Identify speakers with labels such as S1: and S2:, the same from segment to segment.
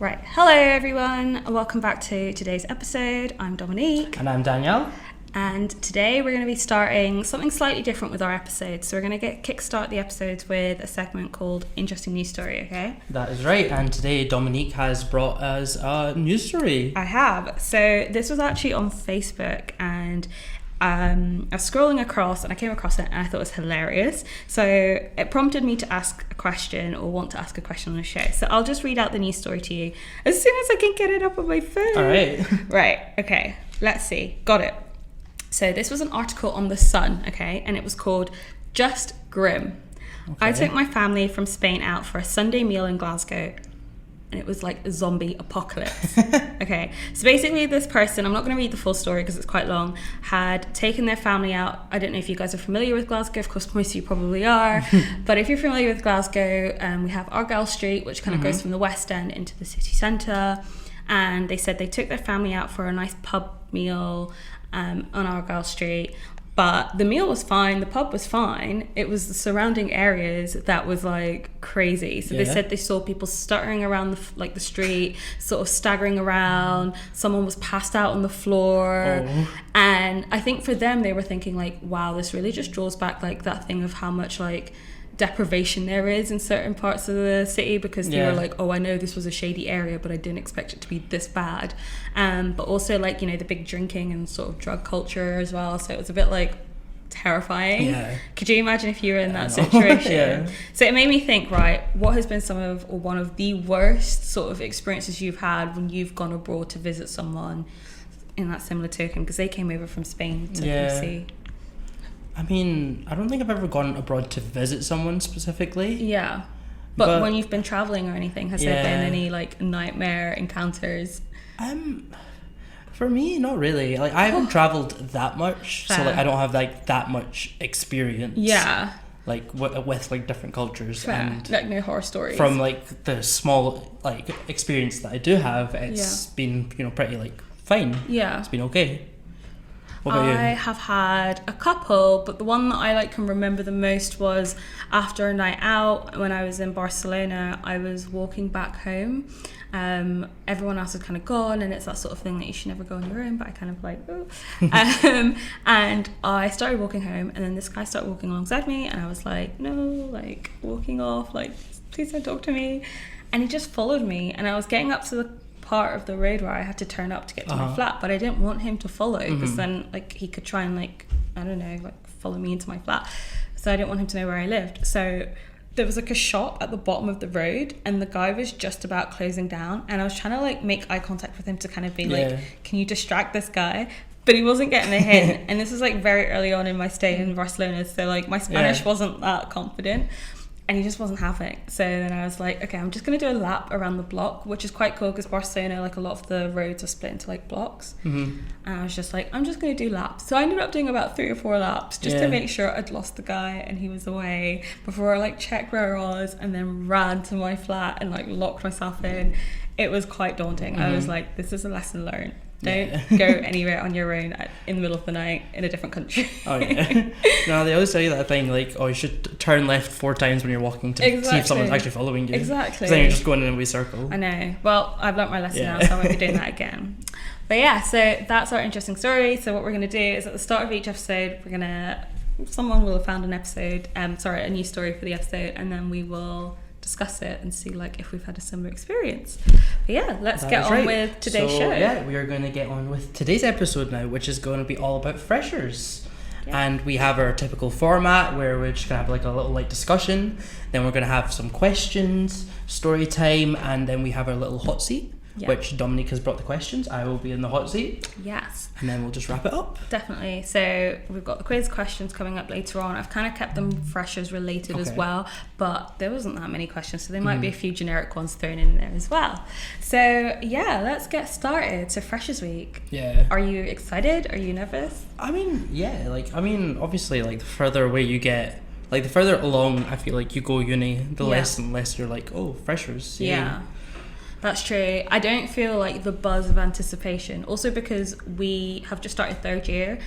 S1: Right. Hello, everyone. Welcome back to today's episode. I'm Dominique.
S2: And I'm Danielle.
S1: And today we're going to be starting something slightly different with our episodes. So we're going to kickstart the episodes with a segment called Interesting News Story, okay?
S2: That is right. And today Dominique has brought us a news story.
S1: I have. So this was actually on Facebook, and I was scrolling across and I came across it and I thought it was hilarious. So it prompted me to ask a question or want to ask a question on the show. So I'll just read out the news story to you as soon as I can get it up on my phone.
S2: All right.
S1: Right. Okay. Let's see. Got it. So this was an article on The Sun, okay? And it was called Just Grim.
S2: Okay.
S1: I took my family from Spain out for a Sunday meal in Glasgow. And it was like a zombie apocalypse. Okay, so basically this person, I'm not going to read the full story because it's quite long, had taken their family out. I don't know if you guys are familiar with Glasgow. Of course, most of you probably are. But if you're familiar with Glasgow, we have Argyle Street, which kind of goes from the West End into the city centre. And they said they took their family out for a nice pub meal on Argyle Street. But the meal was fine, the pub was fine. It was the surrounding areas that was like crazy. So they said they saw people stuttering around the street, sort of staggering around. Someone was passed out on the floor. Oh. And I think for them, they were thinking like, wow, this really just draws back like that thing of how much like deprivation there is in certain parts of the city, because they were like, oh, I know this was a shady area, but I didn't expect it to be this bad. But also like, you know, the big drinking and sort of drug culture as well. So it was a bit like terrifying. Yeah. Could you imagine if you were in that situation? So it made me think, right, what has been one of the worst sort of experiences you've had when you've gone abroad to visit someone in that similar token? Because they came over from Spain to come see.
S2: I mean, I don't think I've ever gone abroad to visit someone specifically.
S1: Yeah. But when you've been traveling or anything, has there been any like nightmare encounters?
S2: For me, not really. Like I haven't traveled that much, so like I don't have like that much experience.
S1: Yeah.
S2: Like with like different cultures. And
S1: like no horror stories.
S2: From like the small like experience that I do have, it's been, you know, pretty like fine. Yeah. It's been okay. What about you?
S1: I have had a couple, but the one that I like can remember the most was after a night out when I was in Barcelona. I was walking back home. Everyone else had kind of gone, and it's that sort of thing that you should never go on your own, but I kind of like, oh. And I started walking home, and then this guy started walking alongside me, and I was like, no, like walking off, like please don't talk to me. And he just followed me, and I was getting up to the part of the road where I had to turn up to get to my flat, but I didn't want him to follow because then like he could try and like, I don't know, like follow me into my flat. So I didn't want him to know where I lived. So there was like a shop at the bottom of the road, and the guy was just about closing down, and I was trying to like make eye contact with him to kind of be like, can you distract this guy? But he wasn't getting the hint. And this was like very early on in my stay in Barcelona, so like my Spanish wasn't that confident. And he just wasn't having. So then I was like, okay, I'm just going to do a lap around the block, which is quite cool because Barcelona, like a lot of the roads are split into like blocks. And I was just like, I'm just going to do laps. So I ended up doing about 3 or 4 laps just to make sure I'd lost the guy and he was away before I like checked where I was, and then ran to my flat and like locked myself in. It was quite daunting. I was like, this is a lesson learned. Don't go anywhere on your own in the middle of the night in a different country.
S2: Oh yeah. No, they always tell you that thing like, oh, you should turn left 4 times when you're walking to see if someone's actually following you.
S1: Exactly.
S2: Then you're just going in a wee circle.
S1: I know. Well, I've learnt my lesson now, so I won't be doing that again. But yeah, so that's our interesting story. So what we're going to do is at the start of each episode, someone will have found a news story for the episode, and then we will discuss it and see like if we've had a similar experience. But yeah, let's get on with today's show.
S2: Yeah, we are going to get on with today's episode now, which is going to be all about freshers. And we have our typical format where we're just going to have like a little light discussion, then we're going to have some questions, story time, and then we have our little hot seat, which Dominique has brought the questions. I will be in the hot seat.
S1: Yes.
S2: And then we'll just wrap it up.
S1: Definitely. So we've got the quiz questions coming up later on. I've kind of kept them freshers related as well, but there wasn't that many questions, so there might be a few generic ones thrown in there as well. So yeah, let's get started. So Freshers Week. Yeah. Are you excited? Are you nervous?
S2: I mean, obviously like the further away you get, like the further along I feel like you go uni, the less and less you're like, oh, freshers.
S1: Yeah. That's true. I don't feel like the buzz of anticipation. Also because we have just started 3rd year.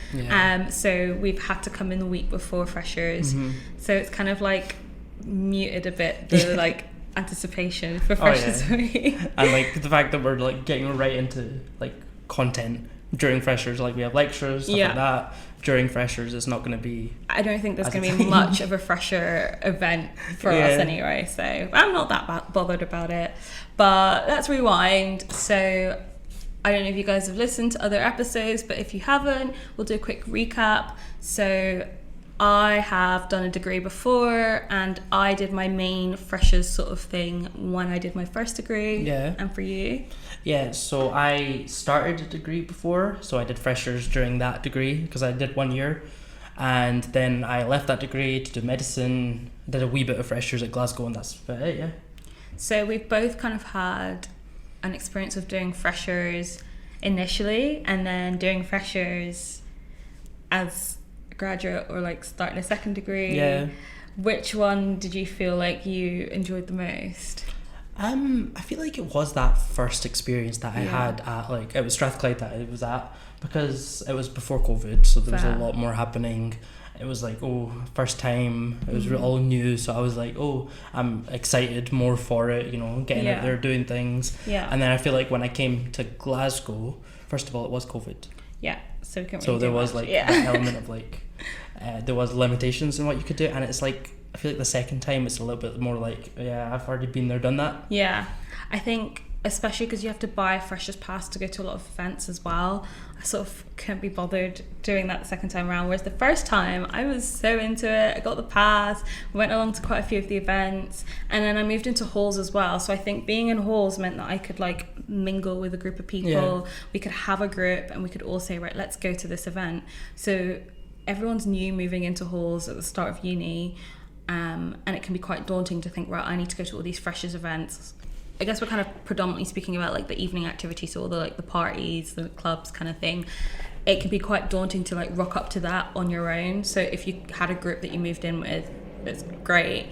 S1: So we've had to come in the week before freshers. So it's kind of like muted a bit the like anticipation for
S2: Oh,
S1: Freshers
S2: yeah.
S1: Week.
S2: And like the fact that we're like getting right into like content during freshers, like we have lectures, stuff
S1: Yeah.
S2: like that. During freshers, it's not going to be.
S1: I don't think there's
S2: As
S1: going
S2: a
S1: to be
S2: thing.
S1: much of a fresher event for
S2: Yeah.
S1: us anyway, so I'm not that bothered about it. But let's rewind. So I don't know if you guys have listened to other episodes, but if you haven't, we'll do a quick recap. So I have done a degree before, and I did my main freshers sort of thing when I did my first degree.
S2: Yeah.
S1: And for you?
S2: Yeah, so I started a degree before, so I did freshers during that degree because I did 1 year, and then I left that degree to do medicine, did a wee bit of freshers at Glasgow, and that's about it, yeah.
S1: So we've both kind of had an experience of doing freshers initially, and then doing freshers as a graduate or like starting a second degree.
S2: Yeah.
S1: Which one did you feel like you enjoyed the most?
S2: I feel like it was that first experience that I
S1: Yeah.
S2: had at like it was Strathclyde that it was at, because it was before COVID, so there was
S1: Fair.
S2: a lot more happening. It was like, oh, first time, it was all new, so I was like, oh, I'm excited more for it, you know, getting
S1: Yeah.
S2: out there doing things.
S1: Yeah.
S2: And then I feel like when I came to Glasgow, first of all, it was COVID,
S1: Yeah. So we couldn't
S2: so
S1: really
S2: there
S1: do
S2: was
S1: much.
S2: like
S1: yeah.
S2: that element of like there was limitations in what you could do, and it's like I feel like the second time it's a little bit more like, yeah, I've already been there, done that.
S1: Yeah, I think especially because you have to buy a freshers pass to go to a lot of events as well. I sort of couldn't be bothered doing that the second time around, whereas the first time I was so into it. I got the pass, went along to quite a few of the events, and then I moved into halls as well. So I think being in halls meant that I could like mingle with a group of people.
S2: Yeah.
S1: We could have a group and we could all say, right, let's go to this event. So everyone's new moving into halls at the start of uni. And it can be quite daunting to think, right, I need to go to all these freshers events. I guess we're kind of predominantly speaking about like the evening activities, so all the like the parties, the clubs kind of thing. It can be quite daunting to like rock up to that on your own. So if you had a group that you moved in with, it's great.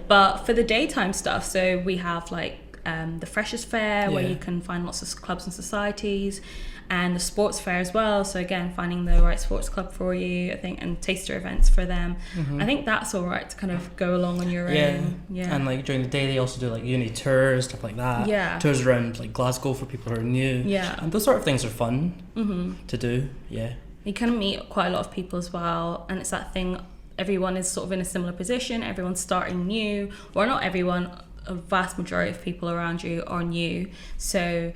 S1: But for the daytime stuff, so we have like the Freshers Fair, where
S2: Yeah.
S1: you can find lots of clubs and societies, and the sports fair as well. So again, finding the right sports club for you, I think, and taster events for them. I think that's all right to kind of go along on your own. Yeah.
S2: And like during the day they also do like uni tours, stuff like that.
S1: Yeah.
S2: Tours around like Glasgow for people who are new.
S1: Yeah.
S2: And those sort of things are fun to do. Yeah.
S1: You can meet quite a lot of people as well, and it's that thing, everyone is sort of in a similar position, everyone's starting new, or not everyone, a vast majority of people around you are new. So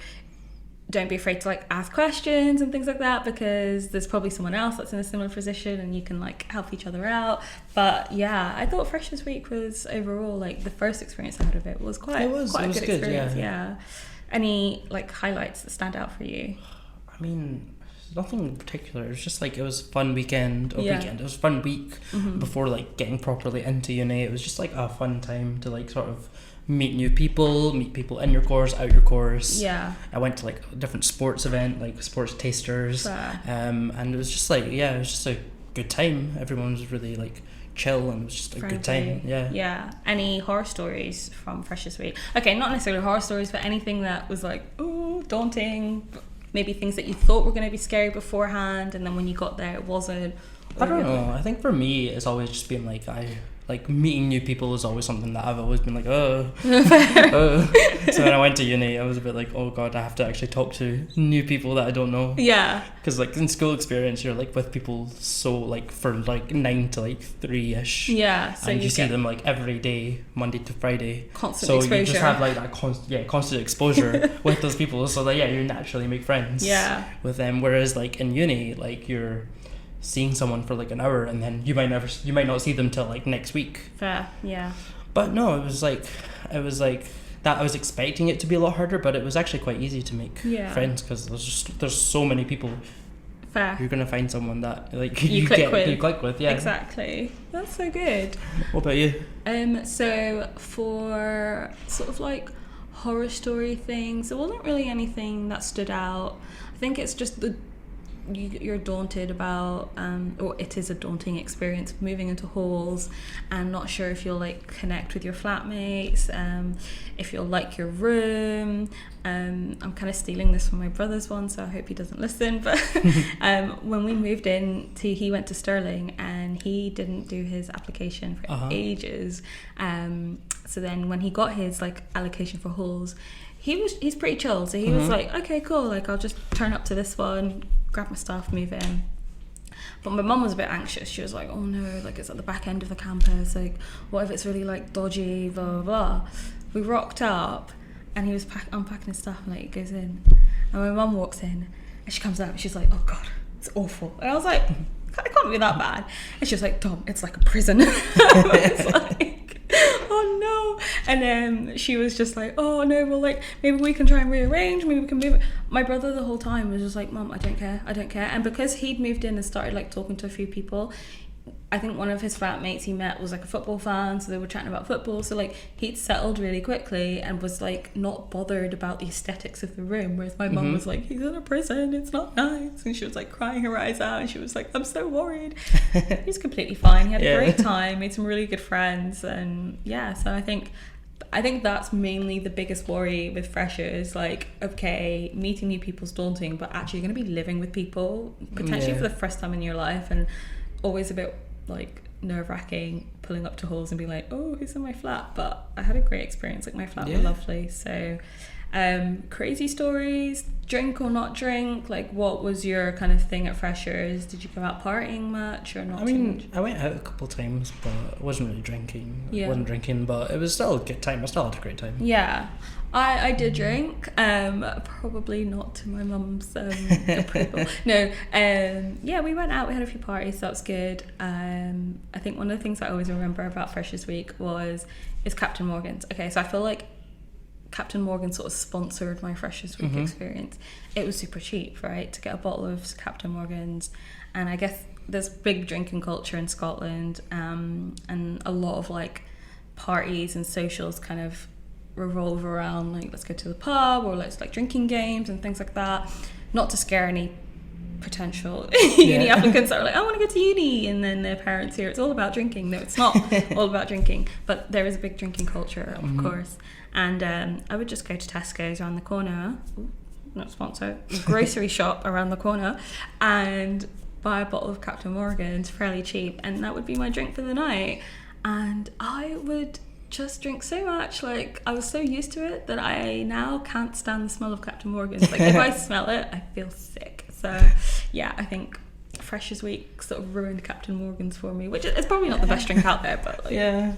S1: don't be afraid to like ask questions and things like that, because there's probably someone else that's in a similar position and you can like help each other out. But yeah, I thought Freshers Week was overall, like the first experience I had of it was quite
S2: It was
S1: a good
S2: good,
S1: experience.
S2: yeah.
S1: Any like highlights that stand out for you?
S2: I mean, nothing in particular. It was just like it was a fun weekend.
S1: Yeah.
S2: It was a fun week before like getting properly into uni. It was just like a fun time to like sort of meet new people, meet people in your course, out your course.
S1: Yeah.
S2: I went to like a different sports event, like sports tasters.
S1: Fair.
S2: And it was just like, yeah, it was just a good time. Everyone was really like chill, and it was just a good time.
S1: Friendly.
S2: Yeah.
S1: Yeah. Any horror stories from Freshers Week? Okay, not necessarily horror stories, but anything that was like, oh, daunting. Maybe things that you thought were going to be scary beforehand, and then when you got there, it wasn't.
S2: I don't know. I think for me, it's always just been like meeting new people is always something that I've always been like, oh. So when I went to uni, I was a bit like, oh god, I have to actually talk to new people that I don't know.
S1: Yeah.
S2: Because like in school experience, you're like with people so like for like 9 to like 3-ish.
S1: Yeah. So
S2: And you see
S1: get
S2: them like every day, Monday to Friday.
S1: constant
S2: So
S1: exposure.
S2: you just have like that constant exposure with those people. So that you naturally make friends.
S1: Yeah.
S2: With them. Whereas like in uni, like you're seeing someone for like an hour, and then you might not see them till like next week.
S1: Fair. Yeah.
S2: But no, it was like that. I was expecting it to be a lot harder, but it was actually quite easy to make
S1: Yeah.
S2: friends, because there's so many people.
S1: Fair.
S2: You're gonna find someone that like
S1: You click with.
S2: Yeah.
S1: Exactly. That's so good.
S2: What about you?
S1: So for sort of like horror story things, there wasn't really anything that stood out. I think it's just you're daunted about, or it is a daunting experience moving into halls and not sure if you'll like connect with your flatmates, if you'll like your room. I'm kind of stealing this from my brother's one, so I hope he doesn't listen. But when we moved in, he went to Stirling and he didn't do his application for ages. So then when he got his like allocation for halls, he's pretty chill. So he was like, okay, cool. Like I'll just turn up to this one, grab my stuff, move in. But my mum was a bit anxious. She was like, oh no, like it's at the back end of the campus. Like what if it's really like dodgy, blah, blah, blah. We rocked up and he was unpacking his stuff and like it goes in. And my mum walks in and she comes out and she's like, oh God, it's awful. And I was like, it can't be that bad. And she was like, Dom, it's like a prison. I was like, oh no. And then she was just like, oh no, well like maybe we can try and rearrange, maybe we can move it. My brother the whole time was just like, Mum, I don't care. And because he'd moved in and started like talking to a few people, I think one of his flatmates he met was like a football fan, so they were chatting about football. So like he'd settled really quickly and was like not bothered about the aesthetics of the room, whereas my mum was like, he's in a prison, it's not nice, and she was like crying her eyes out and she was like, I'm so worried. He's completely fine. He had a great time, made some really good friends, and yeah, so I think that's mainly the biggest worry with freshers. Like, okay, meeting new people's daunting, but actually you're going to be living with people potentially for the first time in your life, and always a bit like nerve-wracking pulling up to halls and being like, oh, who's in my flat? But I had a great experience. Like my flat were lovely. So crazy stories, drink or not drink, like what was your kind of thing at freshers? Did you go out partying much or not? I mean,
S2: I went out a couple of times, but I wasn't really drinking. I wasn't drinking, but it was still a good time. I still had a great time. Yeah.
S1: I did drink, probably not to my mum's approval. No, yeah, we went out, we had a few parties, so that was good. I think one of the things I always remember about Freshers Week is Captain Morgan's. Okay, so I feel like Captain Morgan sort of sponsored my Freshers Week experience. It was super cheap, right, to get a bottle of Captain Morgan's, and I guess there's big drinking culture in Scotland, and a lot of like parties and socials kind of revolve around like, let's go to the pub, or let's like drinking games and things like that. Not to scare any potential uni applicants that are like, I want to go to uni, and then their parents here, it's all about drinking. No, it's not all about drinking, but there is a big drinking culture, of course. And I would just go to Tesco's around the corner, not sponsored, grocery shop around the corner, and buy a bottle of Captain Morgan's fairly cheap, and that would be my drink for the night. And I would just drink so much, like I was so used to it that I now can't stand the smell of Captain Morgan's. Like if I smell it, I feel sick. So yeah, I think Freshers Week sort of ruined Captain Morgan's for me, which is probably not the best drink out there, but like,
S2: yeah.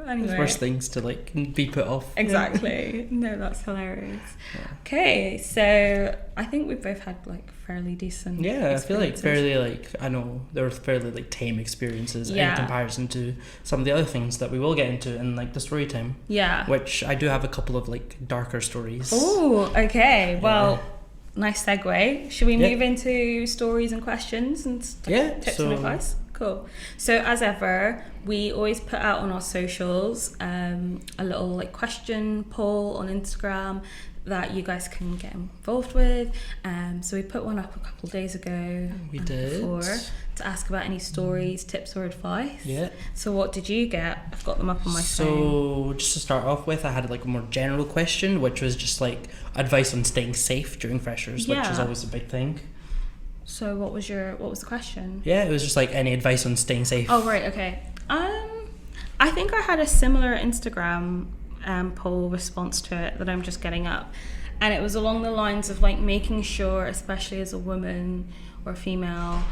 S1: Anyway.
S2: There's worse things to like be put off.
S1: Exactly. No, that's hilarious. Yeah. Okay, so I think we've both had like fairly decent
S2: I feel like fairly like, I know there were fairly like tame experiences in comparison to some of the other things that we will get into in like the story time.
S1: Yeah.
S2: Which I do have a couple of like darker stories.
S1: Oh, okay. Well, nice segue. Should we move into stories and questions and tips and advice? Cool. So as ever, we always put out on our socials a little like question poll on Instagram that you guys can get involved with. So we put one up a couple of days ago.
S2: We did.
S1: Before, to ask about any stories, tips or advice.
S2: Yeah.
S1: So what did you get? I've got them up on my phone.
S2: So just to start off with, I had like a more general question, which was just like advice on staying safe during freshers, which is always a big thing.
S1: So what was the question?
S2: Yeah, it was just like any advice on staying safe.
S1: Oh, right, okay. I think I had a similar Instagram poll response to it that I'm just getting up. And it was along the lines of like making sure, especially as a woman or a female,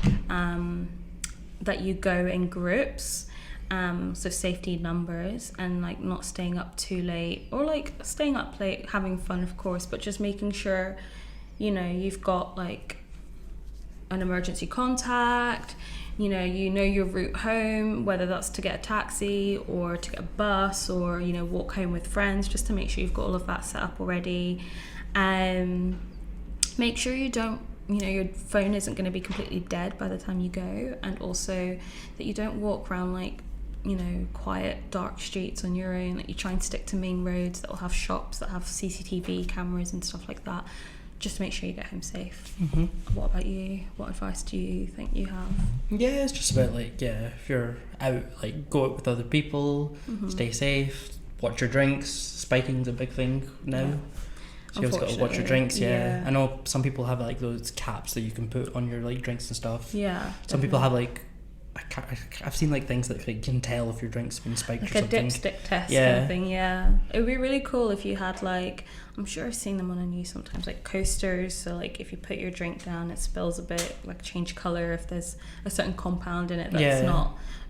S1: that you go in groups. So safety numbers, and like not staying up too late, or like staying up late, having fun, of course, but just making sure, you've got like an emergency contact, you know your route home, whether that's to get a taxi or to get a bus, or walk home with friends, just to make sure you've got all of that set up already. Make sure you don't, your phone isn't going to be completely dead by the time you go, and also that you don't walk around like quiet dark streets on your own. Like you try and stick to main roads that will have shops that have CCTV cameras and stuff like that, just make sure you get home safe.
S2: Mm-hmm.
S1: What about you? What advice do you think you have?
S2: Yeah, it's just about like, if you're out, like go out with other people, stay safe, watch your drinks. Spiking's a big thing now.
S1: Yeah.
S2: So you always got to watch your drinks.
S1: Yeah.
S2: I know some people have like those caps that you can put on your like drinks and stuff.
S1: Yeah.
S2: Some people have like, I've seen like things that like, can tell if your drink's been spiked
S1: like
S2: or something.
S1: a dipstick test kind of thing. Yeah, it would be really cool if you had like, I'm sure I've seen them on the news sometimes, like coasters. So like if you put your drink down, it spills a bit, like change colour if there's a certain compound in it that's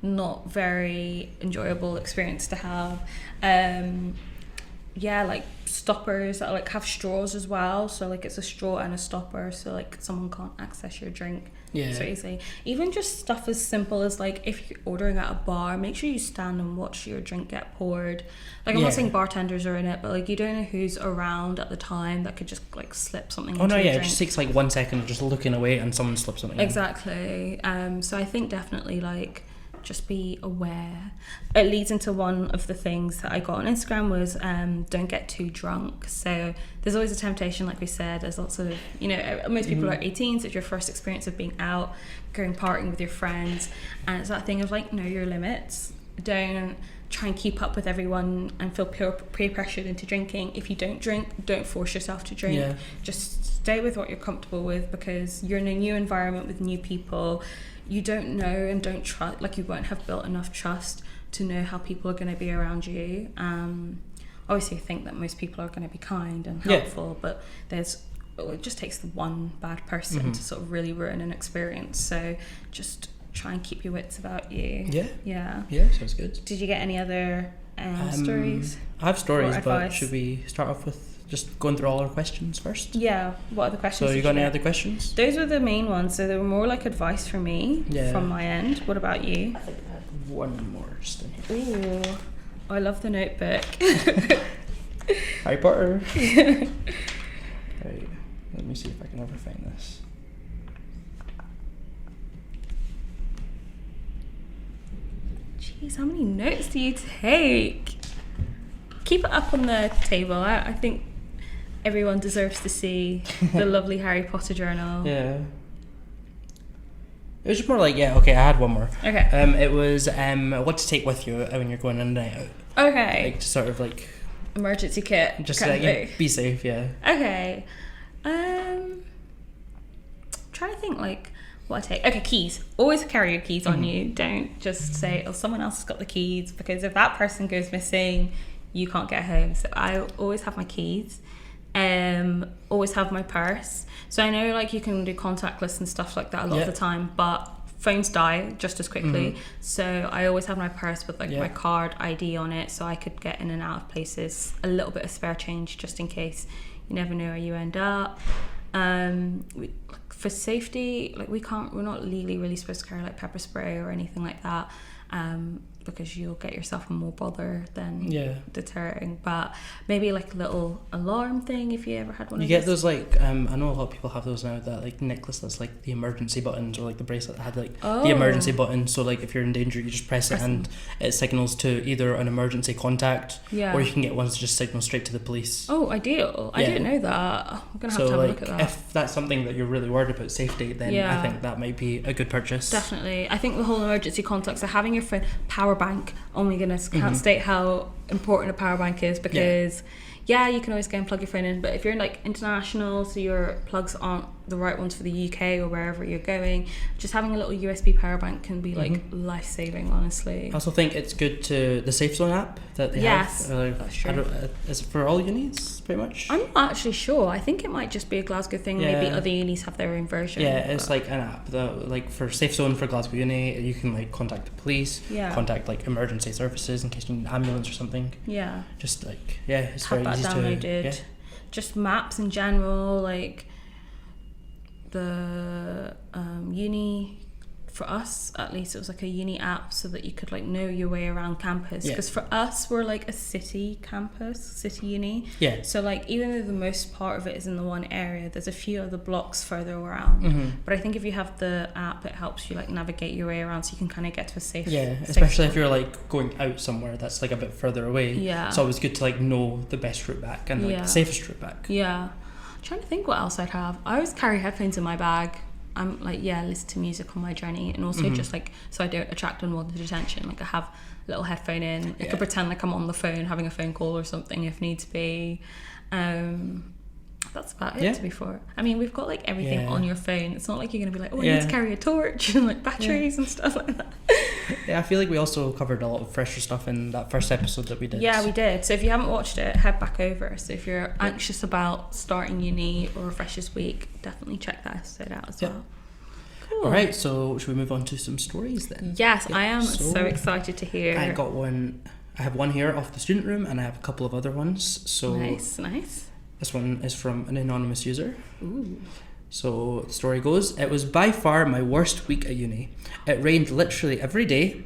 S1: not very enjoyable experience to have. Like stoppers that like have straws as well, so like it's a straw and a stopper, so like someone can't access your drink so easily. Even just stuff as simple as like if you're ordering at a bar, make sure you stand and watch your drink get poured. Like I'm not saying bartenders are in it, but like you don't know who's around at the time that could just like slip something into your drink.
S2: It just takes like 1 second of just looking away and someone slips something
S1: exactly in. So I think definitely like just be aware. It leads into one of the things that I got on Instagram was don't get too drunk. So there's always a temptation, like we said, there's lots of, most people are 18, so it's your first experience of being out, going partying with your friends, and it's that thing of like, know your limits. Don't try and keep up with everyone and feel peer pressured into drinking. If you don't drink, don't force yourself to drink. Just stay with what you're comfortable with, because you're in a new environment with new people. You don't know and don't trust, like you won't have built enough trust to know how people are going to be around you. Obviously I think that most people are going to be kind and helpful, but it just takes the one bad person to sort of really ruin an experience. So just try and keep your wits about you. Yeah,
S2: sounds good.
S1: Did you get any other stories?
S2: I have stories, but
S1: advice?
S2: should we start off with just going through all our questions first?
S1: Yeah, what are the questions?
S2: So you got any other questions?
S1: Those were the main ones, so they were more like advice for me from my end. What about you?
S2: I think I had one more just in here.
S1: Ooh, I love the notebook.
S2: Harry Potter. Right, let me see if I can ever find this.
S1: Jeez, how many notes do you take? Keep it up on the table. I think everyone deserves to see the lovely Harry Potter journal.
S2: Yeah. It was just more like, I had one more.
S1: Okay.
S2: It was what to take with you when you're going on a night out.
S1: Okay.
S2: Like, sort of like...
S1: emergency kit.
S2: Just
S1: kind
S2: like, be safe,
S1: Okay. Trying to think like what I take. Okay, keys. Always carry your keys on you. Don't just say, someone else has got the keys, because if that person goes missing, you can't get home. So I always have my keys. Always have my purse. So I know like you can do contactless and stuff like that a lot of the time, but phones die just as quickly. So I always have my purse with like my card ID on it, so I could get in and out of places. A little bit of spare change just in case. You never know where you end up. For safety, like we're not legally really supposed to carry like pepper spray or anything like that. Because you'll get yourself in more bother than deterring. But maybe like a little alarm thing if you ever had one.
S2: You get those like I know a lot of people have those now, that like necklace that's like the emergency buttons, or like the bracelet that had like the emergency button, so like if you're in danger you just press it and it signals to either an emergency contact, or you can get ones that just signal straight to the police.
S1: Ideal. I didn't know that. I'm gonna have to have a look at that.
S2: If that's something that you're really worried about safety, then I think that might be a good purchase.
S1: Definitely. I think the whole emergency contacts, so having your phone power bank, oh my goodness, can't state how important a power bank is, because you can always go and plug your phone in, but if you're like international, so your plugs aren't the right ones for the UK or wherever you're going, just having a little USB power bank can be like life-saving, honestly.
S2: I also think it's good to the Safe Zone app that they have.
S1: That's true.
S2: Is it for all unis pretty much?
S1: I'm not actually sure. I think it might just be a Glasgow thing. Maybe other unis have their own version.
S2: It's like an app that, like, for Safe Zone for Glasgow Uni, you can like contact the police, contact like emergency services in case you need an ambulance or something. Just like it's
S1: have
S2: very
S1: that
S2: easy
S1: downloaded.
S2: to
S1: Just maps in general, like the uni, for us at least, it was like a uni app so that you could like know your way around campus, because for us we're like a city campus, city uni, so like even though the most part of it is in the one area, there's a few other blocks further around, but I think if you have the app, it helps you like navigate your way around, so you can kind of get to a safe
S2: especially if you're like going out somewhere that's like a bit further away. It's always good to like know the best route back and like the safest route back.
S1: trying to think what else I'd have. I always carry headphones in my bag. I'm like, listen to music on my journey, and also just like so I don't attract unwanted attention. Like I have a little headphone in. I could pretend like I'm on the phone having a phone call or something if needs be. That's about it, to be fair. I mean, we've got like everything on your phone. It's not like you're gonna be like, I need to carry a torch and like batteries and stuff like that.
S2: Yeah, I feel like we also covered a lot of fresher stuff in that first episode that we did.
S1: Yeah, we did. So if you haven't watched it, head back over. So if you're anxious about starting uni or Freshers Week, definitely check that episode out as well. Cool.
S2: All right, so should we move on to some stories then?
S1: Yes, I am so excited to hear.
S2: I have one here off the student room, and I have a couple of other ones. So
S1: nice.
S2: This one is from an anonymous user.
S1: Ooh.
S2: So the story goes, it was by far my worst week at uni. It rained literally every day.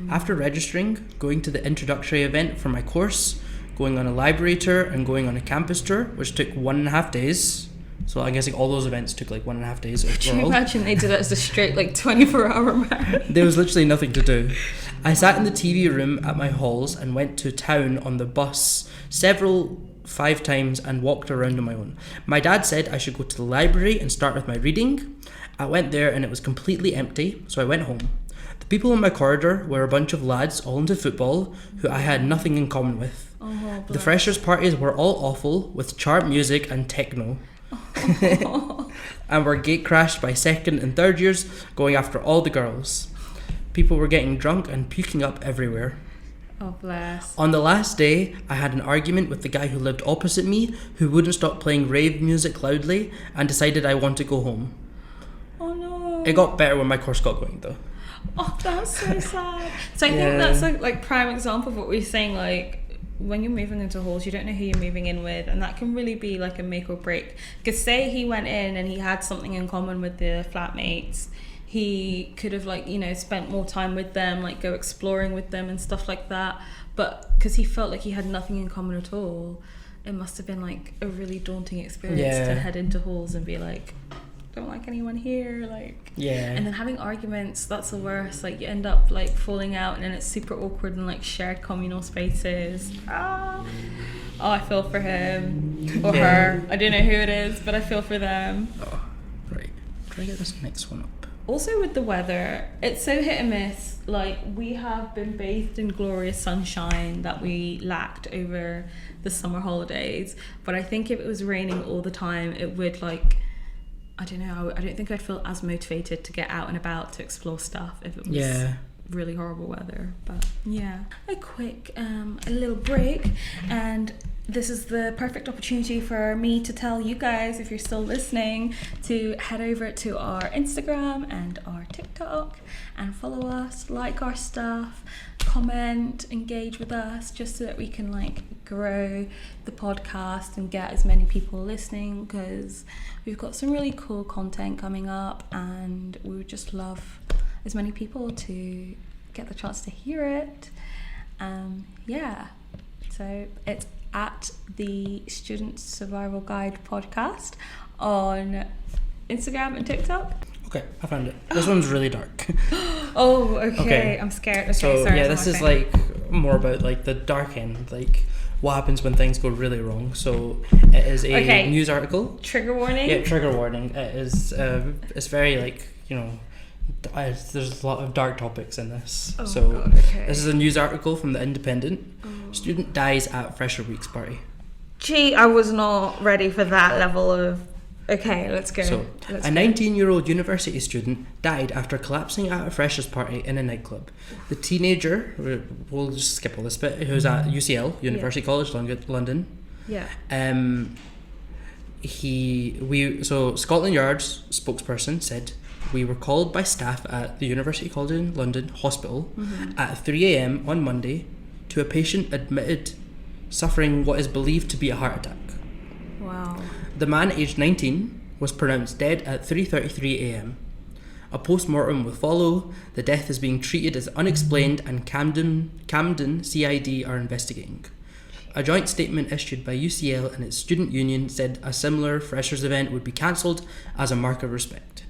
S2: After registering, going to the introductory event for my course, going on a library tour, and going on a campus tour, which took 1.5 days. So I'm guessing all those events took like 1.5 days overall.
S1: Can you imagine they did it as a straight like 24-hour marathon?
S2: There was literally nothing to do. I sat in the TV room at my halls and went to town on the bus 5 times and walked around on my own. My dad said I should go to the library and start with my reading. I went there and it was completely empty, so I went home. The people in my corridor were a bunch of lads all into football who I had nothing in common with. The freshers' parties were all awful with sharp music and techno. And were gate crashed by second and third years going after all the girls. People were getting drunk and puking up everywhere.
S1: Oh, bless.
S2: On the last day, I had an argument with the guy who lived opposite me, who wouldn't stop playing rave music loudly, and decided I want to go home.
S1: Oh no.
S2: It got better when my course got going though.
S1: Oh, that's so sad. So I think that's a like prime example of what we're saying, like when you're moving into halls, you don't know who you're moving in with, and that can really be like a make or break. Because say he went in and he had something in common with the flatmates, he could have like, you know, spent more time with them, like go exploring with them and stuff like that. But because he felt like he had nothing in common at all, it must have been like a really daunting experience to head into halls and be like, don't like anyone here, like.
S2: Yeah.
S1: And then having arguments, that's the worst. Like you end up like falling out, and then it's super awkward in like shared communal spaces. Oh, I feel for him or her. I don't know who it is, but I feel for them.
S2: Oh, right. Try to get this next one up.
S1: Also with the weather, it's so hit and miss. Like we have been bathed in glorious sunshine that we lacked over the summer holidays. But I think if it was raining all the time, it would like, I don't know, I don't think I'd feel as motivated to get out and about to explore stuff if it was really horrible weather. But yeah, a little break, and this is the perfect opportunity for me to tell you guys, if you're still listening, to head over to our Instagram and our TikTok and follow us, like our stuff, comment, engage with us, just so that we can like grow the podcast and get as many people listening, because we've got some really cool content coming up and we would just love as many people to get the chance to hear it. So it's at the Student Survival Guide podcast on Instagram and TikTok.
S2: Okay, I found it. This one's really dark.
S1: Oh, okay. I'm scared. Okay,
S2: so
S1: sorry.
S2: Yeah, this is like more about like the dark end, like what happens when things go really wrong. So it is a news article.
S1: Trigger warning.
S2: Yeah, trigger warning. It is. It's very like, you know, there's a lot of dark topics in this.
S1: Oh,
S2: so
S1: God, okay.
S2: This is a news article from The Independent. Student dies at Fresher Week's party.
S1: Gee, I was not ready for that level of. Okay, let's go.
S2: So, a 19-year-old university student died after collapsing at a freshers party in a nightclub. The teenager, we'll just skip all this bit, who's at UCL, University College London.
S1: Yeah.
S2: So Scotland Yard's spokesperson said, "We were called by staff at the University College London Hospital at 3 a.m. on Monday to a patient admitted suffering what is believed to be a heart attack.
S1: Wow.
S2: The man, aged 19, was pronounced dead at 3:33 a.m. A post-mortem will follow. The death is being treated as unexplained, and Camden CID are investigating." A joint statement issued by UCL and its student union said a similar freshers event would be cancelled as a mark of respect.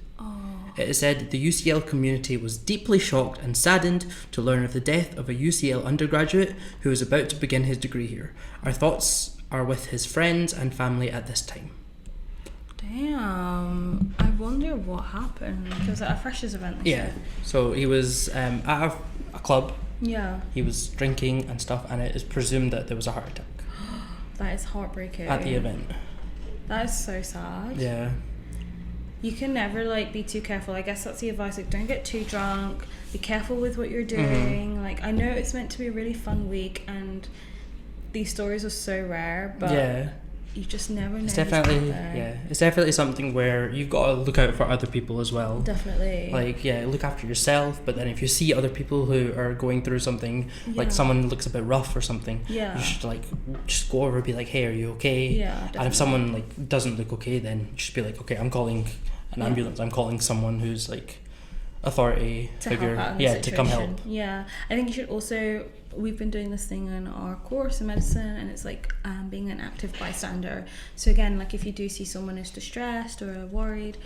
S2: It said the UCL community was deeply shocked and saddened to learn of the death of a UCL undergraduate who is about to begin his degree here. Our thoughts are with his friends and family at this time.
S1: wonder what happened. It was at a freshers event.
S2: Yeah. So he was at a club.
S1: Yeah.
S2: He was drinking and stuff, and it is presumed that there was a heart attack
S1: That is heartbreaking.
S2: at the event.
S1: That is so sad.
S2: Yeah.
S1: You can never like be too careful. I guess that's the advice. Like, don't get too drunk. Be careful with what you're doing. Like, I know it's meant to be a really fun week, and these stories are so rare, but
S2: Yeah.
S1: you just never know.
S2: It's definitely it's definitely something where you've got to look out for other people as well.
S1: Definitely.
S2: Like, yeah, look after yourself, but then if you see other people who are going through something, like
S1: Yeah.
S2: someone looks a bit rough or something,
S1: Yeah.
S2: you should like just go over and be like, hey, are you okay?
S1: Yeah,
S2: And
S1: definitely.
S2: if someone like doesn't look okay, then just be like, okay, I'm calling an
S1: Yeah.
S2: ambulance. I'm calling someone who's like authority
S1: to
S2: figure,
S1: help out in the
S2: yeah, to come
S1: situation.
S2: help.
S1: Yeah, I think you should also. We've been doing this thing in our course in medicine, and it's like being an active bystander. So again, like if you do see someone who's distressed or worried,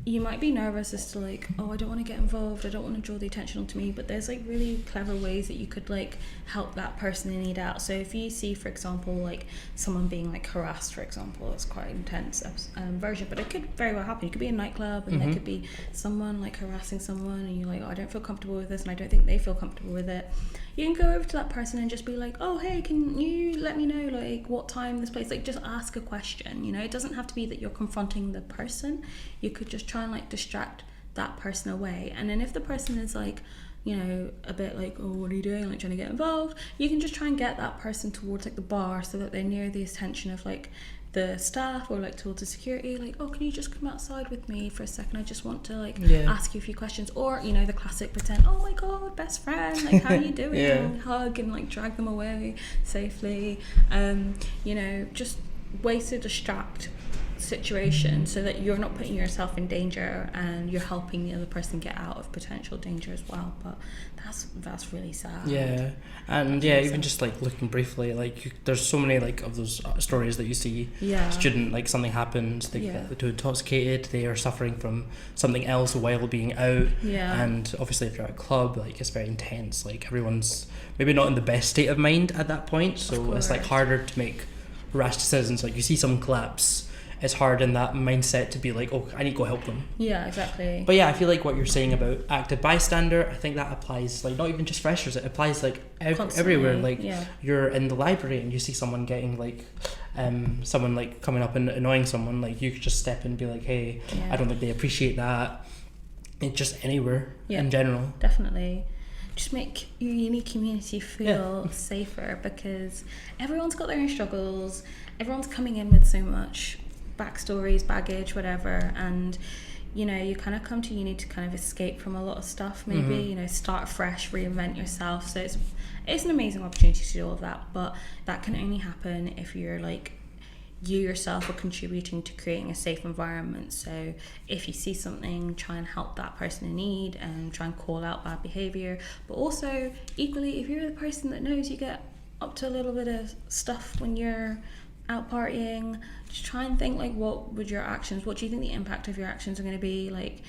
S1: you might be nervous as to like, oh, I don't want to get involved, I don't want to draw the attention onto me, but there's like really clever ways that you could like help that person in need out. So if you see, for example, like someone being like harassed, for example, it's quite an intense version, but it could very well happen. You could be in a nightclub and there could be someone like harassing someone, and you're like, oh, I don't feel comfortable with this, and I don't think they feel comfortable with it. You can go over to that person and just be like, oh, hey, can you let me know like what time this place, like just ask a question, you know. It doesn't have to be that you're confronting the person. You could just try and like distract that person away, and then if the person is like, you know, a bit like, oh, what are you doing, like trying to get involved, you can just try and get that person towards like the bar so that they're near the attention of like the staff or like towards the security, like, oh, can you just come outside with me for a second, I just want to like ask you a few questions. Or, you know, the classic pretend, oh my god, best friend, like how are you doing?
S2: Yeah.
S1: Hug and like drag them away safely. You know, just ways to distract situation so that you're not putting yourself in danger and you're helping the other person get out of potential danger as well. But that's really sad.
S2: Yeah, and
S1: That's
S2: even just like looking briefly, like there's so many like of those stories that you see.
S1: Yeah.
S2: Student, like something happens, they get too intoxicated, they are suffering from something else while being out.
S1: Yeah.
S2: And obviously if you're at a club, like it's very intense, like everyone's maybe not in the best state of mind at that point, so it's like harder to make rash decisions. Like you see someone collapse, it's hard in that mindset to be like, oh, I need to go help them.
S1: Yeah, exactly.
S2: But yeah, I feel like what you're saying about active bystander, I think that applies like not even just freshers, it applies like everywhere. Like you're in the library and you see someone getting like someone like coming up and annoying someone, like you could just step in and be like, hey, I don't think they appreciate that. It's just anywhere in general.
S1: Definitely. Just make your uni community feel safer, because everyone's got their own struggles, everyone's coming in with so much backstories, baggage, whatever, and you know, you kind of come to uni to kind of escape from a lot of stuff, maybe, you know, start fresh, reinvent yourself. So it's an amazing opportunity to do all of that, but that can only happen if you're like, you yourself are contributing to creating a safe environment. So if you see something, try and help that person in need and try and call out bad behavior. But also equally, if you're the person that knows you get up to a little bit of stuff when you're out partying, just try and think like, what do you think the impact of your actions are going to be? Like,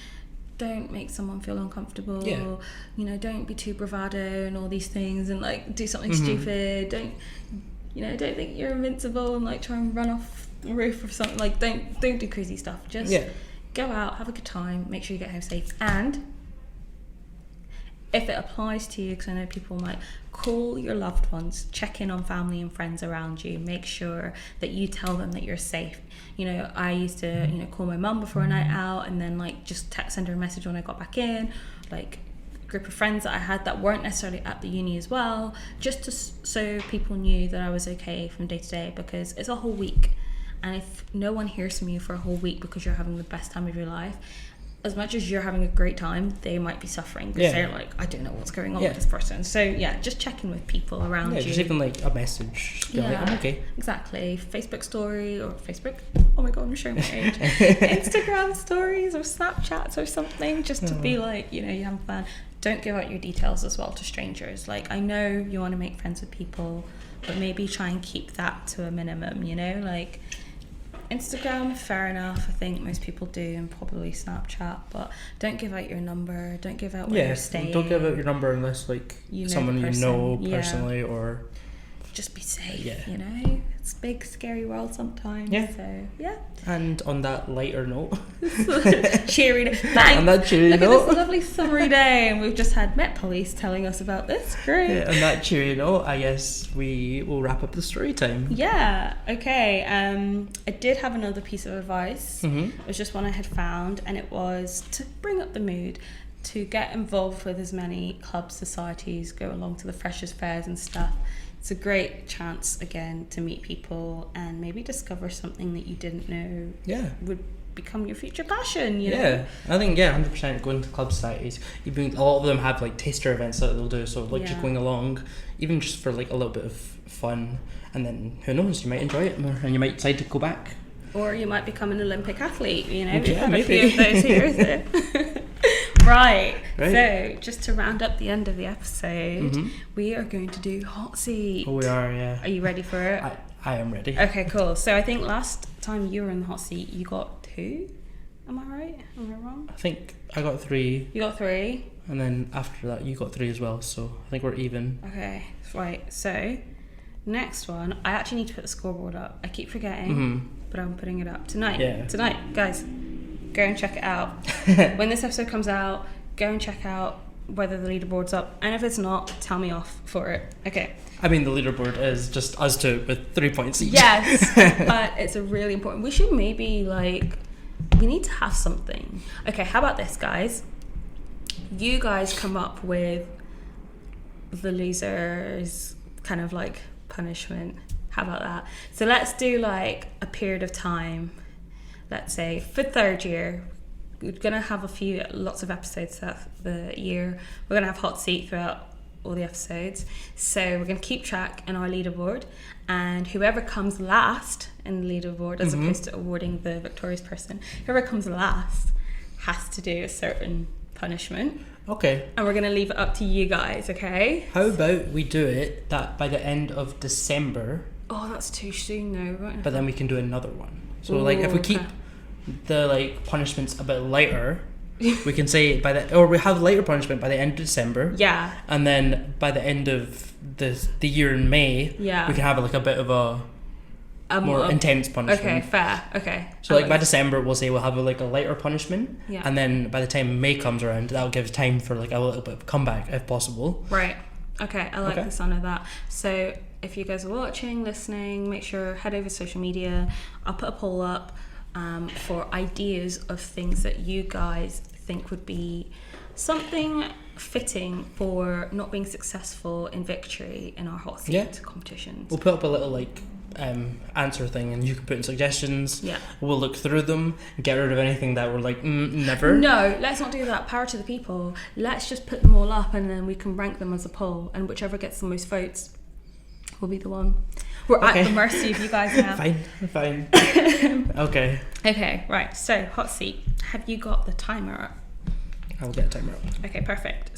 S1: don't make someone feel uncomfortable. You know, don't be too bravado and all these things and like do something stupid. Don't think you're invincible and like try and run off the roof or something. Like don't do crazy stuff. Just go out, have a good time, make sure you get home safe. And if it applies to you, because I know people might, call your loved ones, check in on family and friends around you, make sure that you tell them that you're safe. You know, I used to, you know, call my mum before a night out and then like just send her a message when I got back in, like group of friends that I had that weren't necessarily at the uni as well, just to so people knew that I was okay from day to day, because it's a whole week, and if no one hears from you for a whole week because you're having the best time of your life, as much as you're having a great time, they might be suffering because they're like, I don't know what's going on with this person. So just check in with people around you.
S2: Just even like a message, just be like, I'm okay.
S1: Exactly. Facebook story or Facebook, oh my god, I'm showing my age. Instagram stories or Snapchats or something, just to be like, you know, you have fun. Don't give out your details as well to strangers. Like, I know you want to make friends with people, but maybe try and keep that to a minimum, you know, like Instagram, fair enough, I think most people do, and probably Snapchat, but don't give out your number, don't give out where you're staying.
S2: Don't give out your number unless like someone you know personally, or
S1: just be safe.
S2: Yeah.
S1: You know, it's a big scary world sometimes.
S2: Yeah.
S1: So yeah.
S2: And on that lighter note,
S1: Cheery. Thanks.
S2: on that cheery
S1: Look at
S2: note,
S1: this lovely summery day, and we've just had Met Police telling us about this. Great.
S2: yeah, on that cheery note, I guess we will wrap up the story time.
S1: Yeah. Okay. I did have another piece of advice.
S2: Mm-hmm.
S1: It was just one I had found, and it was to bring up the mood, to get involved with as many clubs, societies, go along to the freshers' fairs and stuff. It's a great chance again to meet people and maybe discover something that you didn't know
S2: Yeah.
S1: would become your future passion. You know?
S2: Yeah, I think 100% going to club societies. Even a lot of them have like taster events that they'll do. So like just
S1: Yeah.
S2: going along, even just for like a little bit of fun, and then who knows, you might enjoy it more, and you might decide to go back.
S1: Or you might become an Olympic athlete. You know,
S2: Yeah,
S1: we've had
S2: maybe.
S1: a few of those here. So. Right.
S2: Right.
S1: So just to round up the end of the episode,
S2: Mhm.
S1: we are going to do hot seat.
S2: Oh, we are, yeah.
S1: Are you ready for it?
S2: I am ready.
S1: Okay, cool. So I think last time you were in the hot seat, you got 2. Am I right? Am I wrong?
S2: I think I got 3,
S1: You got 3.
S2: and then after that you got 3 as well. So I think we're even.
S1: Okay, right. So next one, I actually need to put the scoreboard up. I keep forgetting,
S2: Mhm.
S1: but I'm putting it up tonight.
S2: Yeah.
S1: Tonight, guys, go and check it out. When this episode comes out, go and check out whether the leaderboard's up, and if it's not, tell me off for it. Okay.
S2: I mean, the leaderboard is just us two with 3 points each.
S1: Yes, but it's a really important. We should maybe we need to have something. Okay, how about this, guys? You guys come up with the loser's kind of like punishment. How about that? So let's do like a period of time. Let's say for 3rd year, we're gonna have lots of episodes throughout the year. We're gonna have hot seat throughout all the episodes. So we're gonna keep track in our leaderboard, and whoever comes last in the leaderboard, as opposed to awarding the victorious person, whoever comes last has to do a certain punishment.
S2: Okay.
S1: And we're gonna leave it up to you guys, okay?
S2: How about we do it that by the end of December,
S1: Oh, that's too soon though, right?
S2: but then we can do another one. So like if we
S1: Ooh,
S2: keep
S1: okay.
S2: the like punishments a bit lighter, we can say or we have lighter punishment by the end of December.
S1: Yeah.
S2: And then by the end of the year in May,
S1: Yeah.
S2: we can have like a bit of a more intense punishment.
S1: Okay, fair. Okay.
S2: So like by December, we'll say we'll have a lighter punishment,
S1: Yeah.
S2: and then by the time May comes around, that'll give time for like a little bit of comeback if possible.
S1: Right. Okay, I like
S2: Okay.
S1: the sound of that. So if you guys are watching, listening, make sure head over to social media. I'll put a poll up for ideas of things that you guys think would be something fitting for not being successful in victory in our hot seat
S2: Yeah.
S1: competitions.
S2: We'll put up a little answer thing, and you can put in suggestions.
S1: Yeah.
S2: We'll look through them, get rid of anything that we're like never.
S1: No, let's not do that. Power to the people. Let's just put them all up, and then we can rank them as a poll, and whichever gets the most votes will be the one. We're
S2: Okay.
S1: at the mercy of you guys now.
S2: Fine. Okay.
S1: Okay, right. So, hot seat. Have you got the timer up?
S2: I'll get a timer up.
S1: Okay, perfect.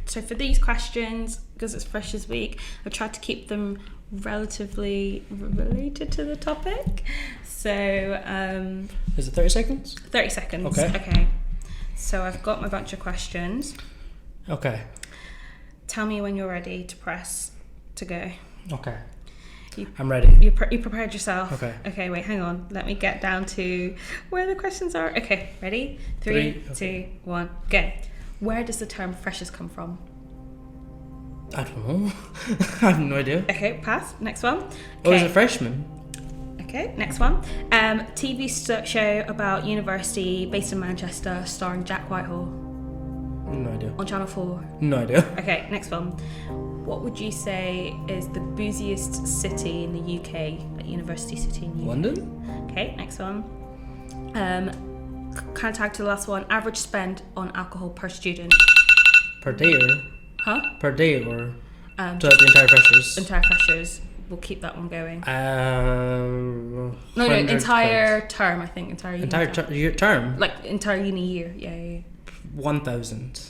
S1: So for these questions, because it's Freshers Week, I've tried to keep them relatively related to the topic. So,
S2: Is it 30 seconds?
S1: 30 seconds.
S2: Okay.
S1: So I've got my bunch of questions.
S2: Okay.
S1: Tell me when you're ready to press to go.
S2: Okay.
S1: You-
S2: I'm ready.
S1: You prepared yourself?
S2: Okay.
S1: Okay, wait, hang on. Let me get down to where the questions are. Okay, ready? 3,
S2: Three,
S1: 2, 1, go. Where does the term freshers come from?
S2: I don't know. I have no idea.
S1: Okay, pass. Next one.
S2: Oh, is
S1: Okay.
S2: it freshman?
S1: Okay, next one. TV show about university based in Manchester starring Jack Whitehall
S2: No idea.
S1: on Channel 4.
S2: No idea.
S1: Okay, next one. What would you say is the booziest city in the UK, like university city in the UK?
S2: London?
S1: Okay, next one. Kind of tag to the last one. Average spend on alcohol per student.
S2: Per day or?
S1: Huh?
S2: Per day or?
S1: Um,
S2: To the entire freshers?
S1: Entire freshers. We'll keep that one going.
S2: No,
S1: No, entire term, I think. Entire uni
S2: Entire term?
S1: Like, entire uni year. Yeah.
S2: 1,000.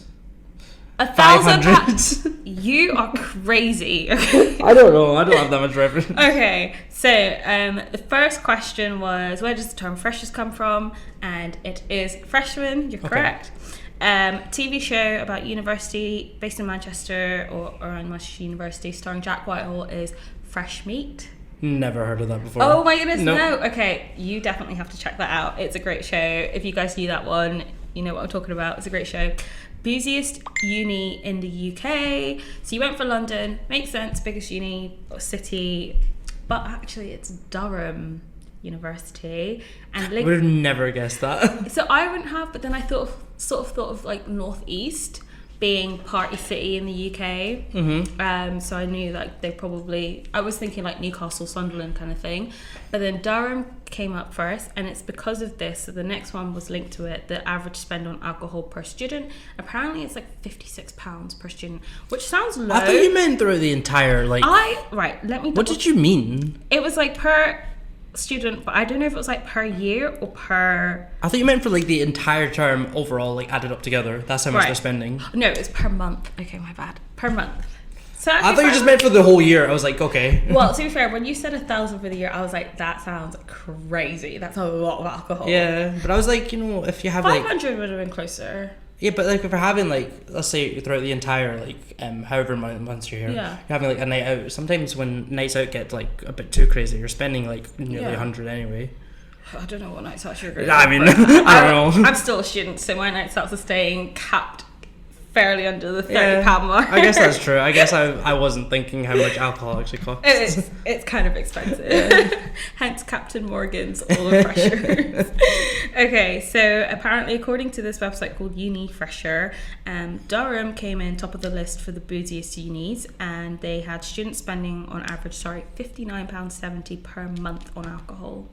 S1: 1,000
S2: 500.
S1: You are crazy.
S2: I don't know. I don't have that much reference.
S1: Okay, so the first question was, where does the term freshers come from? And it is freshman. You're
S2: Okay.
S1: correct. TV show about university based in Manchester or around Manchester University, starring Jack Whitehall, is Fresh Meat.
S2: Never heard of that before.
S1: Oh my goodness,
S2: Nope.
S1: no. Okay, you definitely have to check that out. It's a great show. If you guys knew that one, you know what I'm talking about. It's a great show. Booziest uni in the UK. So you went for London. Makes sense, biggest uni city. But actually it's Durham University. And
S2: Would have never guessed that.
S1: so I wouldn't have, but then I sort of thought of like Northeast being party city in the UK.
S2: Mm-hmm.
S1: So I knew like I was thinking like Newcastle, Sunderland kind of thing. But then Durham came up first, and it's because of this. So the next one was linked to it. The average spend on alcohol per student, apparently it's like £56 per student, which sounds low.
S2: I thought you meant throughout the entire, like...
S1: Let me
S2: What did you mean?
S1: It was like per student, but I don't know if it was like per year or per...
S2: I thought you meant for like the entire term overall, like added up together. That's how much they're spending.
S1: No, it's per month. Okay, my bad. Per month. So
S2: I thought you just meant for the whole year. I was like, okay.
S1: Well, to be fair, when you said 1,000 for the year, I was like, that sounds crazy. That's a lot of alcohol.
S2: Yeah, but I was like, if you have
S1: 500 would have been closer.
S2: Yeah, but like if you're having like, let's say throughout the entire like however many months you're here,
S1: Yeah.
S2: you're having like a night out. Sometimes when nights out get like a bit too crazy, you're spending like nearly 100 anyway.
S1: I don't know what nights out you're going.
S2: I mean, I don't know.
S1: I'm still a student, so my nights out are staying capped fairly under the £30 mark.
S2: I guess that's true. I guess I wasn't thinking how much alcohol actually costs.
S1: It's kind of expensive. Hence Captain Morgan's all the freshers. Okay, so apparently according to this website called Uni Fresher, Durham came in top of the list for the booziest unis, and they had students spending on average, £59.70 per month on alcohol.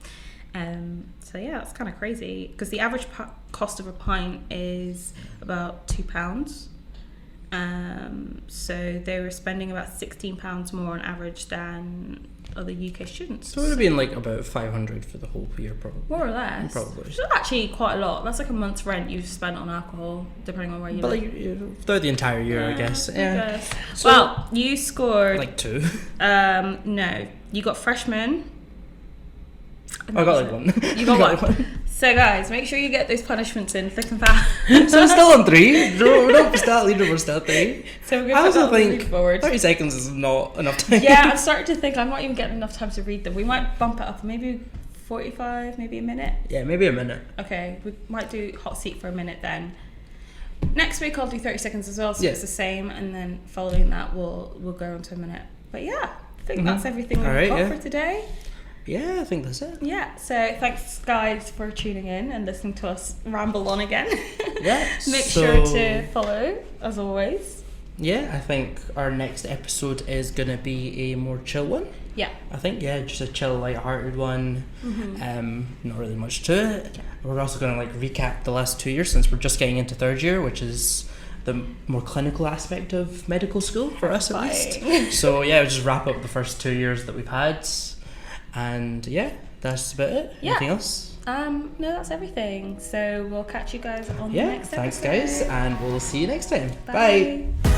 S1: So yeah, that's kind of crazy because the average cost of a pint is about £2. So they were spending about £16 more on average than other UK students.
S2: So it would have been like about 500 for the whole year, probably.
S1: More or less.
S2: Probably.
S1: Which is actually quite a lot. That's like a month's rent you've spent on alcohol, depending on where you
S2: But
S1: live.
S2: like throughout the entire year, I guess. Yeah. So,
S1: well, you scored.
S2: like 2.
S1: No, you got freshman.
S2: I got like 1.
S1: You got one. So guys, make sure you get those punishments in thick and fast.
S2: So I'm still on 3. We're not still leader, we're still 3.
S1: So we're
S2: I
S1: going
S2: also
S1: to
S2: think
S1: forward.
S2: 30 seconds is not enough time.
S1: Yeah, I'm starting to think I'm not even getting enough time to read them. We might bump it up, maybe 45, maybe a minute.
S2: Yeah, maybe a minute.
S1: Okay, we might do hot seat for a minute then. Next week I'll do 30 seconds as well, so it's the same, and then following that we'll go on to a minute. But yeah, I think that's everything we've got for today.
S2: Yeah, I think that's it.
S1: Yeah, so thanks guys for tuning in and listening to us ramble on again.
S2: Yeah.
S1: Make sure to follow, as always.
S2: Yeah, I think our next episode is going to be a more chill one.
S1: Yeah.
S2: I think, just a chill, light-hearted one. Not really much to it.
S1: Yeah.
S2: We're also going to like recap the last 2 years since we're just getting into third year, which is the more clinical aspect of medical school for us at least. So yeah, we'll just wrap up the first 2 years that we've had. And yeah, that's about it.
S1: Yeah.
S2: Anything else?
S1: No, that's everything. So we'll catch you guys on the next episode.
S2: Thanks guys, and we'll see you next time.
S1: Bye.
S2: Bye.